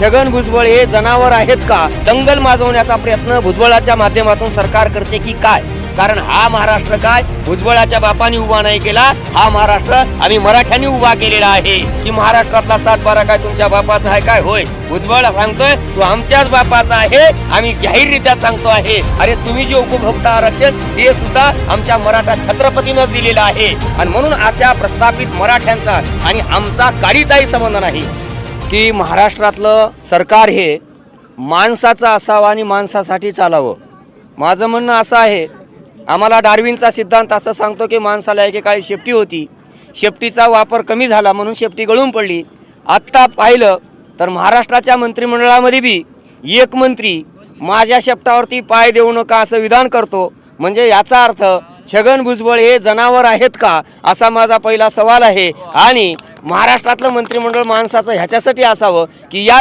छगन भुजबळ हे जनावर आहेत का? दंगल माजवण्याचा प्रयत्न भुजबळाच्या माध्यमातून सरकार करते की काय? कारण हा महाराष्ट्र काय भुजबळाच्या बापाने उभा नाही केला, हा महाराष्ट्र आम्ही मराठ्यांनी उभा केलेला आहे. की महाराष्ट्रातला 7-12 काय तुमच्या बापाचा आहे काय? होय, भुजबळ सांगतोय तो आमच्याच बापाचा आहे, आम्ही जाहीररित्या सांगतो आहे. अरे तुम्ही जे उपभोक्ता आरक्षण ते सुद्धा आमच्या मराठा छत्रपतीनं दिलेलं आहे. आणि म्हणून अशा प्रस्थापित मराठ्यांचा आणि आमचा काडीचाही संबंध नाही. की महाराष्ट्रातलं सरकार हे माणसाचं असावं आणि माणसासाठी चालावं. माझं म्हणणं असं आहे, आम्हाला डार्विनचा सिद्धांत असं सांगतो की माणसाला एकेकाळी शेपटी होती, शेपटीचा वापर कमी झाला म्हणून शेपटी गळून पडली. आत्ता पाहिलं तर महाराष्ट्राच्या मंत्रिमंडळामध्ये बी एक मंत्री माझ्या शेपटावरती पाय देऊ नका असं विधान करतो. म्हणजे याचा अर्थ छगन भुजबळ हे जनावर आहेत का असा माझा पहिला सवाल आहे. आणि महाराष्ट्रातलं मंत्रिमंडळ माणसाचं ह्याच्यासाठी असावं की या